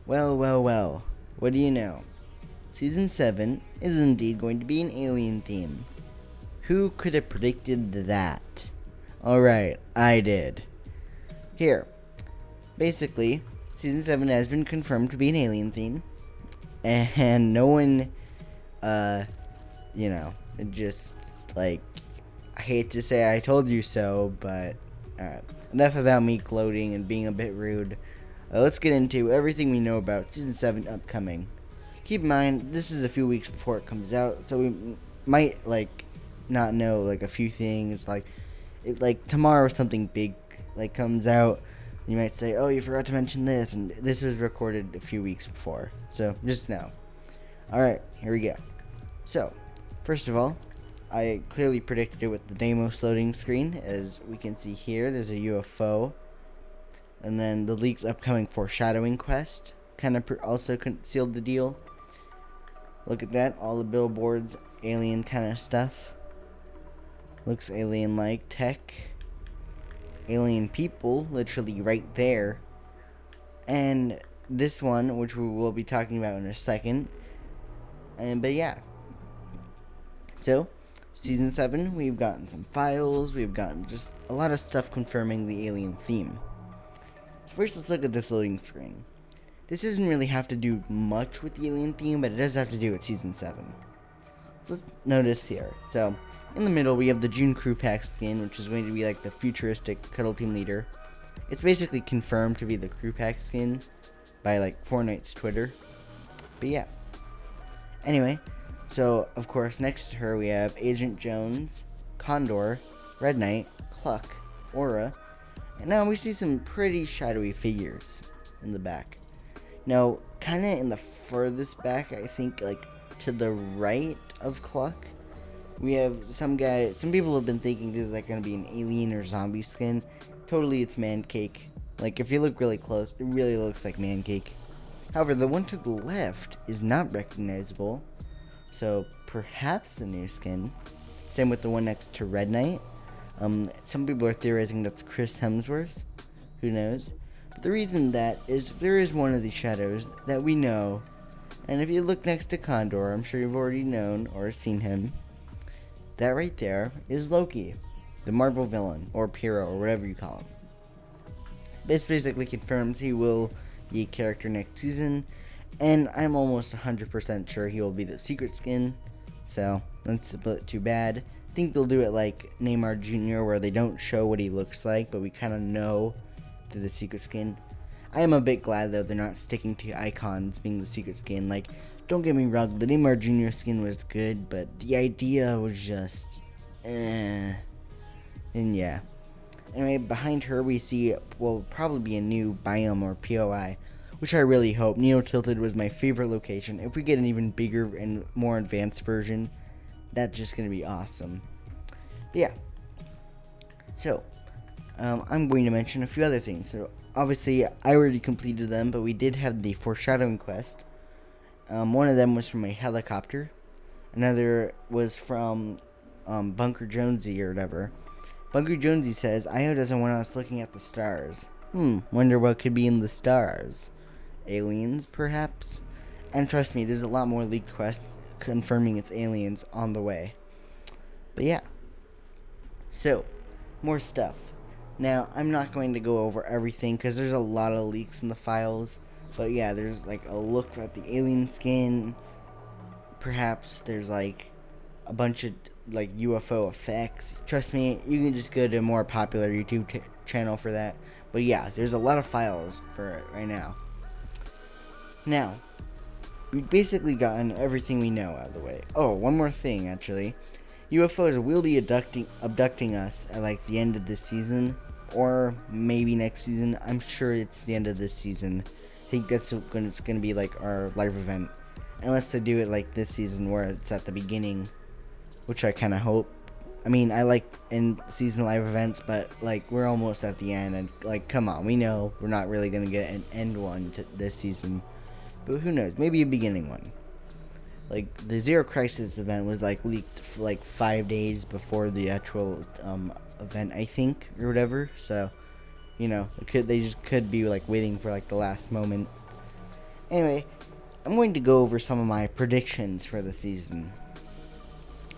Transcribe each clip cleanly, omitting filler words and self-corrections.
Well, well, well. What do you know? Season 7 is indeed going to be an alien theme. Who could have predicted that? Alright, I did. Here. Basically, Season 7 has been confirmed to be an alien theme. And no one, it just, I hate to say I told you so, but, enough about me gloating and being a bit rude. Let's get into everything we know about Season 7 upcoming. Keep in mind, this is a few weeks before it comes out, so we might, not know, a few things, if, tomorrow something big, comes out, you might say, oh, you forgot to mention this, and this was recorded a few weeks before, so just know. Alright, here we go. So, first of all, I clearly predicted it with the Deimos loading screen. As we can see here, there's a UFO. And then the leak's upcoming Foreshadowing Quest kind of also sealed the deal. Look at that, all the billboards, alien kind of stuff. Looks alien-like tech. Alien people, literally right there. And this one, which we will be talking about in a second. But yeah. So, Season 7, we've gotten some files, we've gotten just a lot of stuff confirming the alien theme. First, let's look at this loading screen. This doesn't really have to do much with the alien theme, but it does have to do with Season 7. So let's notice here. So, in the middle, we have the June crew pack skin, which is going to be the futuristic Cuddle Team leader. It's basically confirmed to be the crew pack skin by, Fortnite's Twitter. But yeah. Anyway, so, of course, next to her, we have Agent Jones, Condor, Red Knight, Cluck, Aura, and now we see some pretty shadowy figures in the back. Now, kind of in the furthest back, I think, to the right of Cluck, we have some people have been thinking this is, going to be an alien or zombie skin. Totally, it's man cake. If you look really close, it really looks like man cake. However, the one to the left is not recognizable, so perhaps a new skin. Same with the one next to Red Knight. Some people are theorizing that's Chris Hemsworth. Who knows? But the reason that is there is one of these shadows that we know. And if you look next to Condor, I'm sure you've already known or seen him. That right there is Loki, the Marvel villain, or Pyro, or whatever you call him. This basically confirms he will be a character next season. And I'm almost 100% sure he will be the secret skin. So, that's a bit too bad. I think they'll do it like Neymar Jr., where they don't show what he looks like, but we kind of know through the secret skin. I am a bit glad, though, they're not sticking to icons being the secret skin. Don't get me wrong, the Neymar Jr. skin was good, but the idea was just, And yeah. Anyway, behind her we see what will probably be a new biome or POI, which I really hope. Neo Tilted was my favorite location. If we get an even bigger and more advanced version, that's just going to be awesome. But yeah. So, I'm going to mention a few other things. So, obviously, I already completed them, but we did have the Foreshadowing Quest. One of them was from a helicopter. Another was from Bunker Jonesy or whatever. Bunker Jonesy says, Io doesn't want us looking at the stars. Wonder what could be in the stars. Aliens, perhaps? And trust me, there's a lot more leaked quests confirming it's aliens on the way. But yeah. So, more stuff. Now, I'm not going to go over everything because there's a lot of leaks in the files. But yeah, there's a look at the alien skin. Perhaps there's a bunch of UFO effects. Trust me, you can just go to a more popular YouTube channel for that. But yeah, there's a lot of files for it right now. Now, we've basically gotten everything we know out of the way. Oh, one more thing, actually. UFOs will be abducting us at the end of this season, or maybe next season. I'm sure it's the end of this season. I think that's when it's going to be our live event. Unless they do it this season where it's at the beginning, which I kind of hope. I mean, I like in season live events, but we're almost at the end, and come on, we know we're not really going to get an end one to this season. But who knows? Maybe a beginning one. The Zero Crisis event was leaked 5 days before the actual event, I think, or whatever. So, they just could be waiting for the last moment. Anyway, I'm going to go over some of my predictions for the season.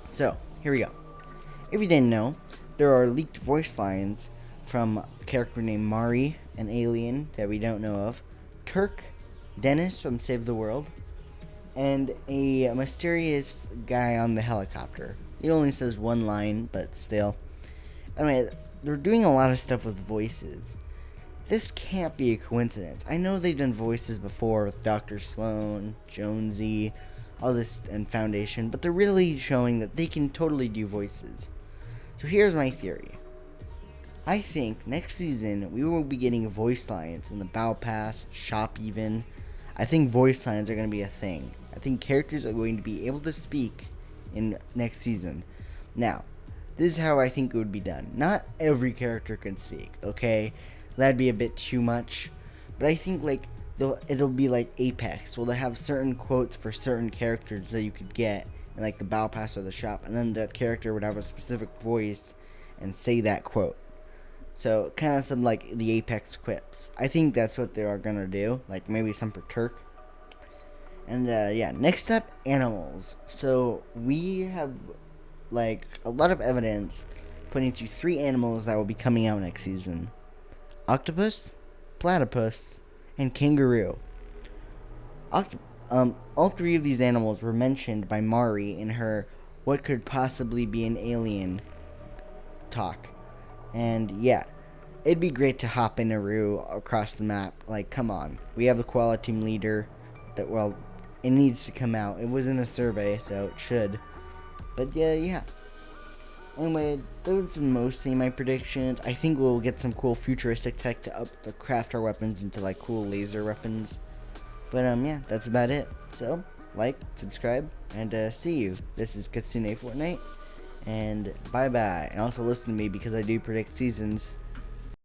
So, here we go. If you didn't know, there are leaked voice lines from a character named Mari, an alien that we don't know of, Turk, Dennis from Save the World, and a mysterious guy on the helicopter. He only says one line, but still. Anyway, they're doing a lot of stuff with voices. This can't be a coincidence. I know they've done voices before with Dr. Sloan, Jonesy, all this, and Foundation, but they're really showing that they can totally do voices. So here's my theory. I think next season we will be getting voice lines in the Battle Pass, shop even. I think voice lines are going to be a thing. I think characters are going to be able to speak in next season. Now, this is how I think it would be done. Not every character can speak, okay? That'd be a bit too much. But I think like it'll be like Apex. Well, they have certain quotes for certain characters that you could get in like the Battle Pass or the shop, and then that character would have a specific voice and say that quote. So kind of some like the Apex quips. I think that's what they are gonna do. Like maybe some for Turk. And yeah, next up, animals. So we have like a lot of evidence pointing to 3 animals that will be coming out next season: octopus, platypus, and kangaroo. All 3 of these animals were mentioned by Mari in her "What could possibly be an alien" talk. And yeah, it'd be great to hop in a roo across the map. Like, come on. We have the koala team leader that, well, it needs to come out. It was in a survey, so it should. But yeah. Anyway, those are mostly my predictions. I think we'll get some cool futuristic tech to craft our weapons into like cool laser weapons. But yeah, that's about it. So, like, subscribe, and see you. This is Katsune Fortnite, and bye bye. And also listen to me because I do predict seasons.